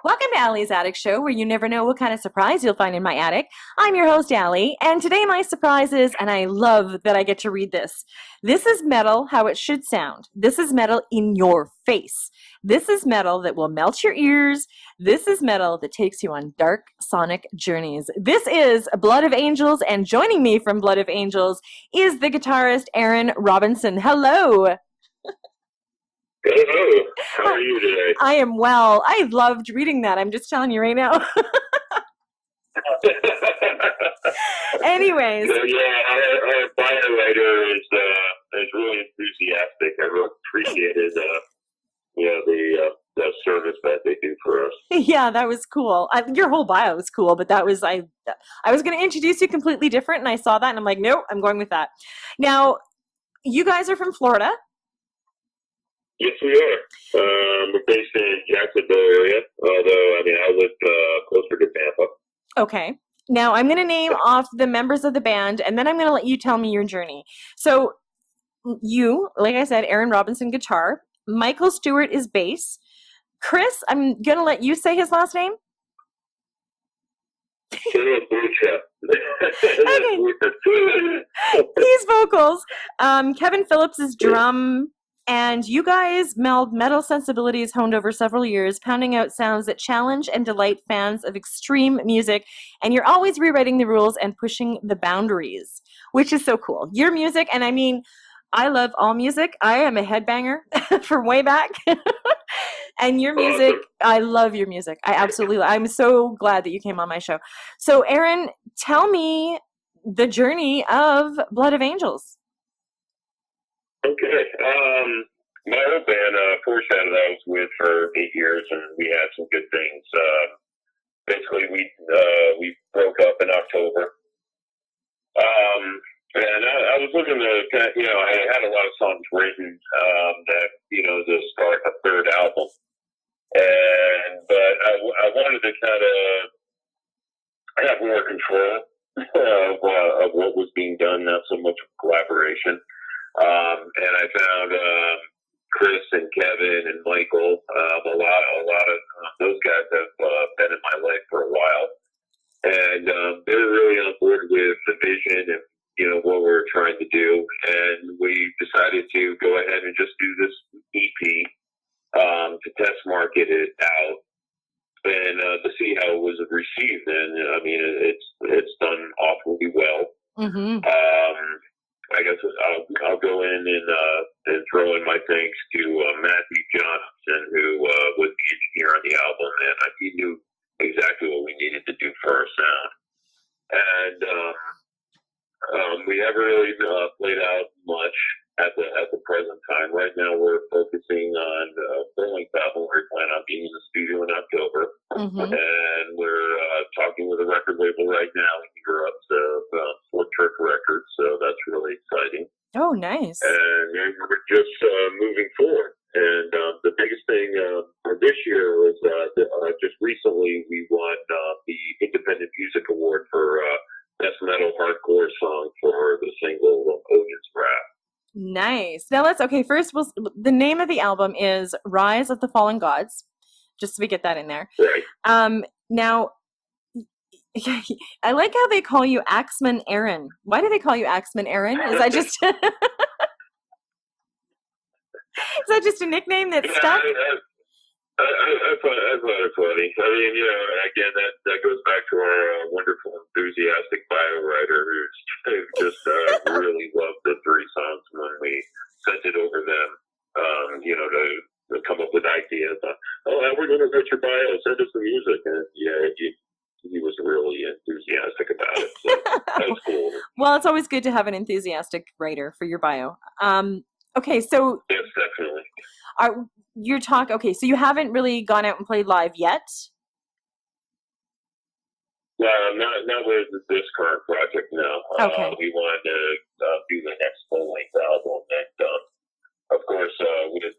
Welcome to Allie's Attic Show, where you never know what kind of surprise you'll find in my attic. I'm your host, Allie, and today my surprise is, and I love that I get to read this. This is metal how it should sound. This is metal in your face. This is metal that will melt your ears. This is metal that takes you on dark sonic journeys. This is Blood of Angels, and joining me from Blood of Angels is the guitarist Aaron Robinson. Hello. Hello. How are you today? I am well. I loved reading that. I'm just telling you right now. Anyways. So, our bio writer is really enthusiastic. I really appreciated the service that they do for us. Yeah, that was cool. Your whole bio was cool, but that was I was going to introduce you completely different, and I saw that, and I'm like, nope, I'm going with that. Now, you guys are from Florida. Yes, we are. We're based in Jacksonville area, although, I live closer to Tampa. Okay. Now, I'm going to name off the members of the band, and then I'm going to let you tell me your journey. So, you, like I said, Aaron Robinson, guitar. Michael Stewart is bass. Chris, I'm going to let you say his last name. Okay. He's vocals. Kevin Phillips is drum. And you guys meld metal sensibilities honed over several years, pounding out sounds that challenge and delight fans of extreme music. And you're always rewriting the rules and pushing the boundaries, which is so cool. Your music, and I love all music. I am a headbanger from way back. And your music, I love your music. I'm so glad that you came on my show. So, Aaron, tell me the journey of Blood of Angels. Okay. My old band, Foreshadow, I was with for 8 years, and we had some good things. Basically, we broke up in October. And I was looking to, I had a lot of songs written to start a third album. But I wanted to kind of have more control of what was being done, not so much collaboration. And I found Chris and Kevin and Michael. A lot of those guys have been in my life for a while, and they were really on board with the vision and what we were trying to do. And we decided to go ahead and just do this EP to test market it out and to see how it was received. And it's done awfully well. Mm-hmm. I guess I'll go in and throw in my thanks to Matthew Johnson, who was the engineer on the album, and he knew exactly what we needed to do for our sound. And we haven't really played out much at the present time. Right now, we're focusing on full-length album. We plan on being in the studio in October, and we're talking with a record label right now in Europe, Fort Trick Records. So that's really exciting. Oh, nice. And we're just moving forward. And the biggest thing for this year was just recently we won the Independent Music Award for Best Metal Hardcore Song for the single Oden's Wrath. Nice. Now first, the name of the album is Rise of the Fallen Gods, just so we get that in there. Right. Now, I like how they call you Axeman Aaron. Why do they call you Axeman Aaron? Is that just is that just a nickname that stuck? I thought it funny. Again, that goes back to our wonderful, enthusiastic bio writer who just really loved the 3 songs when we sent it over them, to come up with ideas. We're going to write your bio, send us the music. And he was really enthusiastic about it. So that was cool. Well, it's always good to have an enthusiastic writer for your bio. Okay, so yes, definitely. So you haven't really gone out and played live yet? No, not with this current project, no. Okay. We wanted to do the next full-length album, and of course, with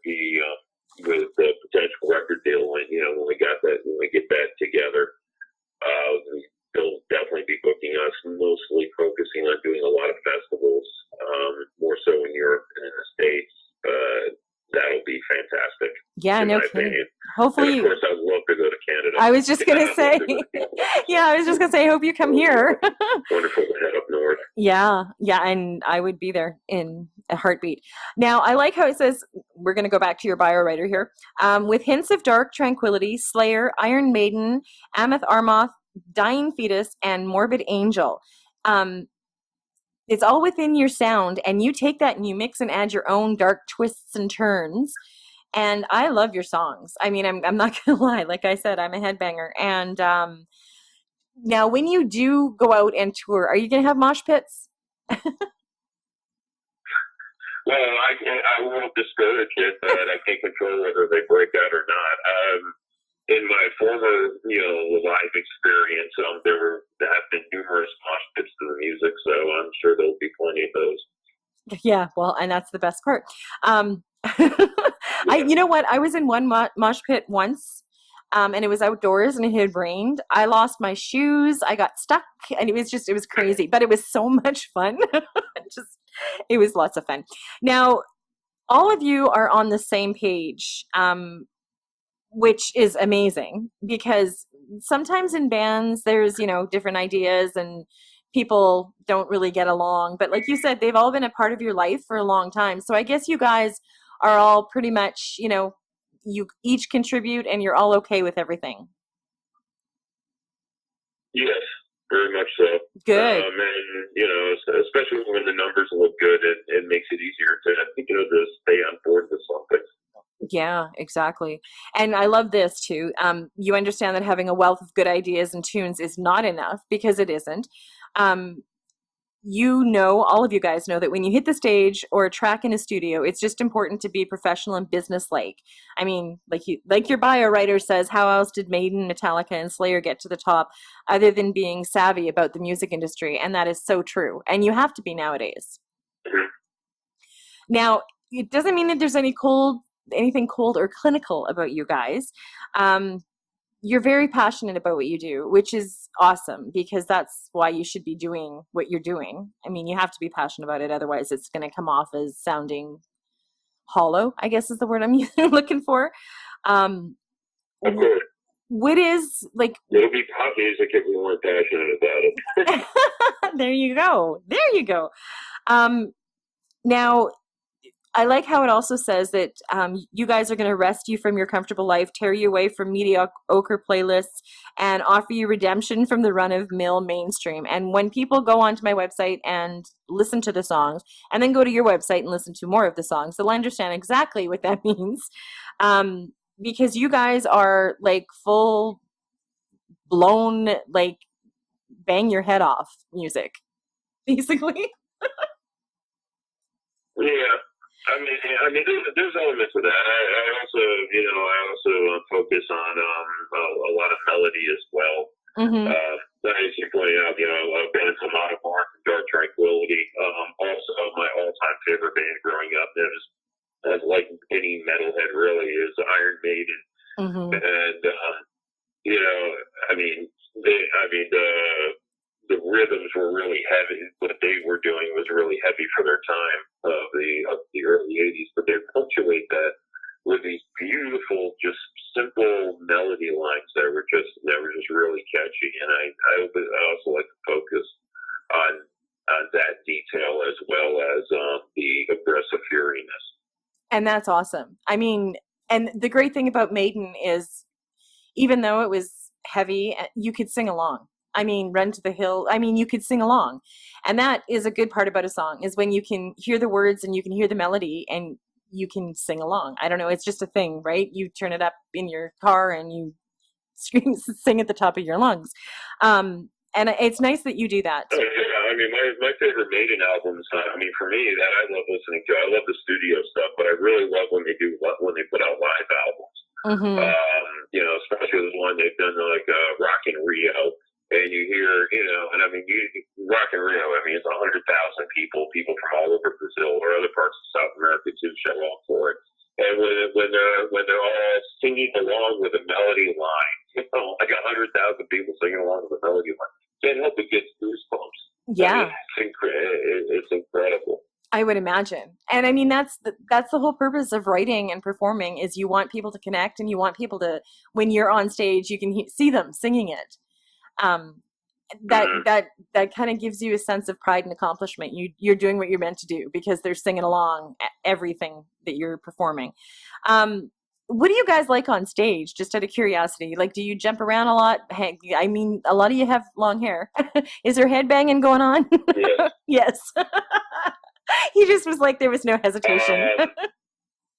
the potential record deal, when we get that together, they'll definitely be booking us, mostly focusing on doing a lot of festivals, more so in Europe and in the States. That'll be fantastic. Yeah, no kidding. Hopefully, and of course, I'd love to go to Canada. I was just going to say, yeah, I was just going to say, I hope you come here. Wonderful to head up north. Yeah, and I would be there in a heartbeat. Now, I like how it says, we're going to go back to your bio writer here, with hints of dark tranquility, Slayer, Iron Maiden, Ameth Armoth, Dying Fetus, and Morbid Angel. It's all within your sound, and you take that and you mix and add your own dark twists and turns. And I love your songs. I mean, I'm not gonna lie. Like I said, I'm a headbanger. And now, when you do go out and tour, are you gonna have mosh pits? Well, I won't discourage it, but I can't control whether they break out or not. In my former, live experience, there have been numerous mosh pits to the music, so I'm sure there'll be plenty of those. Yeah, well, and that's the best part. You know what? I was in one mosh pit once, and it was outdoors and it had rained. I lost my shoes. I got stuck, and it was crazy, but it was so much fun. It was lots of fun. Now, all of you are on the same page, which is amazing, because sometimes in bands there's, different ideas and people don't really get along. But like you said, they've all been a part of your life for a long time. So I guess you guys are all pretty much, you each contribute and you're all okay with everything. Yes, very much so. Good. And, especially when the numbers look good, it makes it easier to stay on board with something. Yeah, exactly. And I love this too. You understand that having a wealth of good ideas and tunes is not enough, because it isn't. All of you guys know that when you hit the stage or a track in a studio, it's just important to be professional and business-like. I mean, like your bio writer says, how else did Maiden, Metallica, and Slayer get to the top other than being savvy about the music industry? And that is so true. And you have to be nowadays. Mm-hmm. Now, it doesn't mean that there's anything cold or clinical about you guys. You're very passionate about what you do, which is awesome, because that's why you should be doing what you're doing. I mean, you have to be passionate about it, otherwise it's going to come off as sounding hollow, I guess is the word I'm looking for. Of course. What is, like... It'll be pop music if we weren't passionate about it. There you go. Now, I like how it also says that you guys are going to rest you from your comfortable life, tear you away from mediocre playlists, and offer you redemption from the run-of-mill mainstream. And when people go onto my website and listen to the songs, and then go to your website and listen to more of the songs, they'll understand exactly what that means. Because you guys are like full-blown, like, bang your head off music, basically. Yeah. I mean, there's elements of that. I also focus on a lot of melody as well. Mm-hmm. As you pointed out, bands come out of Dark Tranquility. Also, my all-time favorite band growing up, as like any metalhead really, is Iron Maiden. Mm-hmm. And the rhythms were really heavy. What they were doing was really heavy for their time of the early 80s, but they punctuate that with these beautiful, just simple melody lines that were just really catchy. And I also like to focus on that detail as well as the aggressive furiness. And that's awesome. I mean, and the great thing about Maiden is, even though it was heavy, you could sing along. I mean, Run to the Hill. I mean, you could sing along. And that is a good part about a song, is when you can hear the words and you can hear the melody and you can sing along. I don't know. It's just a thing, right? You turn it up in your car and you sing at the top of your lungs. And it's nice that you do that. Oh, yeah. I mean, my favorite Maiden albums, for me, that I love listening to, I love the studio stuff, but I really love when they put out live albums. Mm-hmm. Especially the one they've done, like Rock in Rio. And you hear, Rock in Rio, it's 100,000 people from all over Brazil or other parts of South America to show up for it. And when they're all singing along with a melody line, like 100,000 people singing along with a melody line, can't help but get goosebumps. Yeah, it's incredible. I would imagine. And I mean, that's that's the whole purpose of writing and performing is you want people to connect and you want people to, when you're on stage, you can see them singing it. Um, that Mhm. that kind of gives you a sense of pride and accomplishment. You're doing what you're meant to do because they're singing along everything that you're performing. What do you guys like on stage? Just out of curiosity, like, do you jump around a lot? I mean, a lot of you have long hair. Is there headbanging going on? Yes. Yes. He just was like there was no hesitation.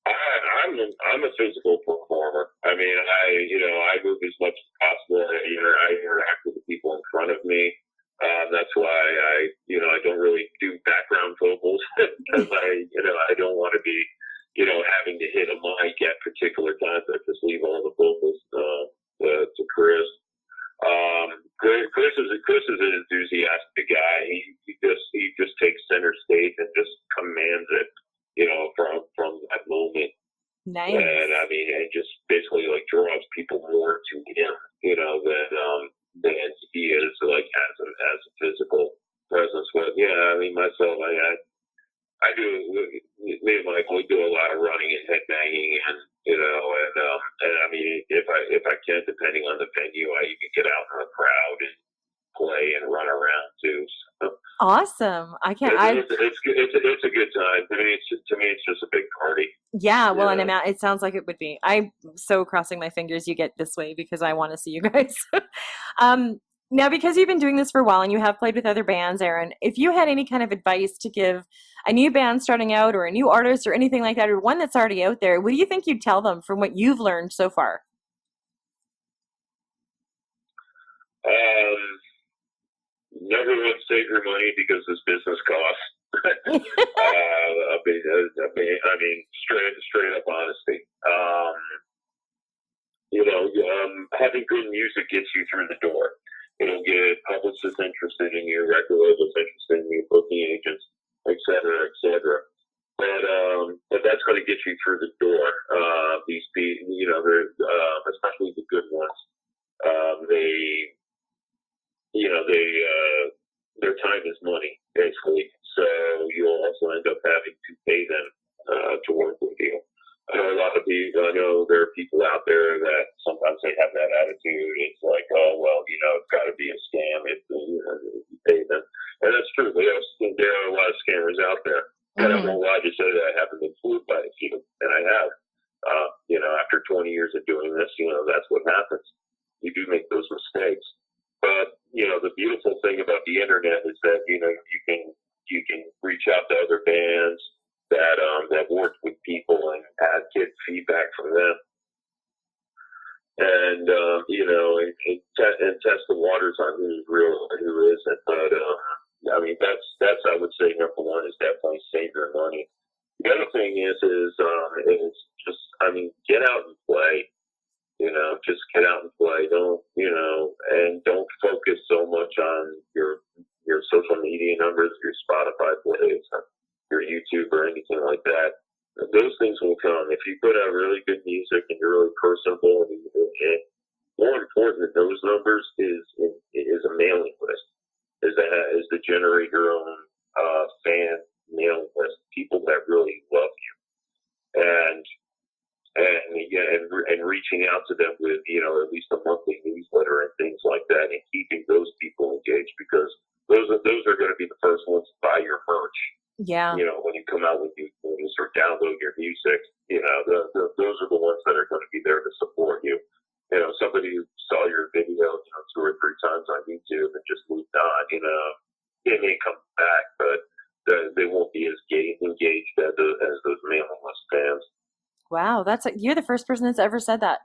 I'm a physical performer. I mean, I move as much as possible. I interact with the people in front of me. That's why I don't really do background vocals because I don't want to be, having to hit a mic at particular times. I just leave all the vocals to Chris. Chris is an enthusiastic guy. He just takes center stage and just commands it, from that moment. Nice. And I mean, it just basically like draws people more to him, than he is like as a physical presence. But yeah, I mean, myself, I do. Me and Mike, we do a lot of running and headbanging, and I mean, if I can, depending on the venue, I even get out in the crowd and play and run around too. So, awesome. I can't. it's a good time. To me, it's just a big party. Yeah, well, and it sounds like it would be. I'm so crossing my fingers you get this way because I want to see you guys. Now, because you've been doing this for a while and you have played with other bands, Aaron, if you had any kind of advice to give a new band starting out or a new artist or anything like that, or one that's already out there, what do you think you'd tell them from what you've learned so far? Never would save your money because this business costs. I mean, straight up honesty. Having good music gets you through the door. It'll get publicists interested in you, record labels interested in you, booking agents, et cetera, et cetera. But that's going to get you through the door. These people, they're, especially the good ones, their time is money, basically. So you'll also end up having to pay them to work with you. I know there are people out there that sometimes they have that attitude. It's like, oh, well, it's got to be a scam if you pay them. And that's true. There are a lot of scammers out there. And I won't lie to say that I haven't been fooled by a few, and I have. After 20 years of doing this, that's what happens. You do make those mistakes. But, the beautiful thing about the internet is that, you can reach out to other bands that worked with people and get feedback from them. And, and test the waters on who's real and who isn't. But, I mean, that's, I would say, number one is definitely save your money. The other thing is just, get out and play. Just get out and play. Don't, and don't focus so much on your social media numbers, your Spotify plays, your YouTube or anything like that. Those things will come. If you put out really good music and you're really personable, and more important than those numbers is a mailing list. Is to generate your own fan mailing list, people that really love you, and reaching out to them with at least a monthly newsletter and things like that, and keeping those people engaged, because those are going to be the first ones to buy your merch. Yeah. When you come out with new things or download your music, those are the ones that are going to be there to support you. Somebody who saw your video 2 or 3 times on YouTube and just moved on, they may come back, but they won't be as engaged as those mailing list fans. Wow, you're the first person that's ever said that.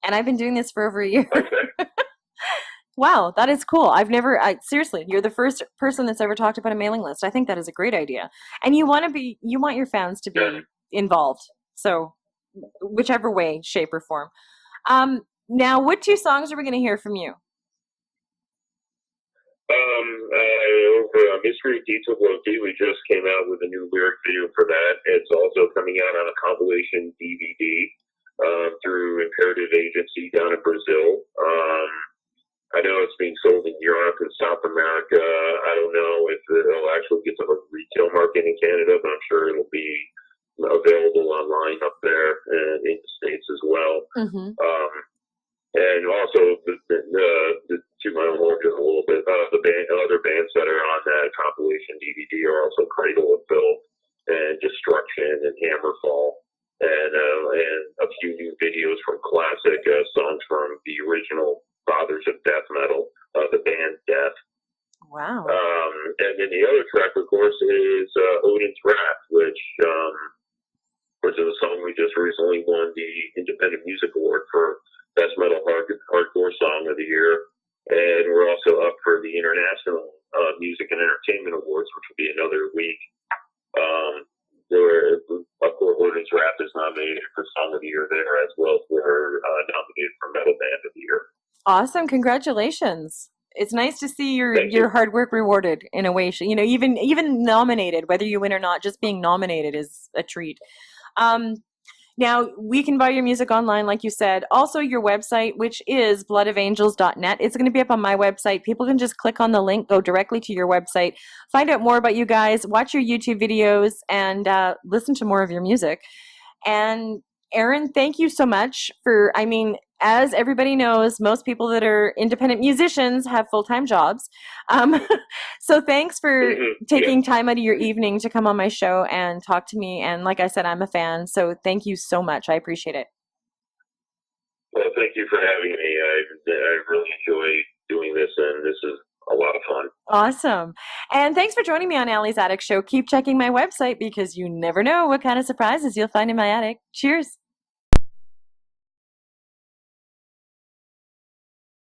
And I've been doing this for over a year. Okay. Wow, that is cool. Seriously, you're the first person that's ever talked about a mailing list. I think that is a great idea. And you want your fans to be involved. So whichever way, shape, or form. Now, what 2 songs are we going to hear from you? Over Mystery Detail Loki, we just came out with a new lyric video for that. It's also coming out on a compilation DVD through Imperative Agency down in Brazil. I know it's being sold in Europe and South America. I don't know if it'll actually get to the retail market in Canada, but I'm sure it'll be available online up there in the States as well. Mm-hmm. And also, to my own horn just a little bit, other bands that are on that compilation DVD are also Cradle of Filth and Destruction and Hammerfall, and a few new videos from classic songs from the original Fathers of Death Metal, the band Death. Wow. And then the other track, of course, is Odin's Wrath, which is a song we just recently won the Independent Music Award for Best Metal Hardcore Song of the Year. And we're also up for the International Music and Entertainment Awards, which will be another week. Of course, Odin's Wrath is nominated for Song of the Year there, as well as we're nominated for Metal Band of the Year. Awesome. Congratulations. It's nice to see your hard work rewarded in a way. You know, even nominated, whether you win or not, just being nominated is a treat. Now, we can buy your music online, like you said. Also, your website, which is bloodofangels.net. It's going to be up on my website. People can just click on the link, go directly to your website, find out more about you guys, watch your YouTube videos, and listen to more of your music. And Aaron, thank you so much for, as everybody knows, most people that are independent musicians have full-time jobs. So thanks for taking time out of your evening to come on my show and talk to me. And like I said, I'm a fan. So thank you so much. I appreciate it. Well, thank you for having me. I really enjoy doing this, and this is a lot of fun. Awesome. And thanks for joining me on Allie's Attic Show. Keep checking my website because you never know what kind of surprises you'll find in my attic. Cheers.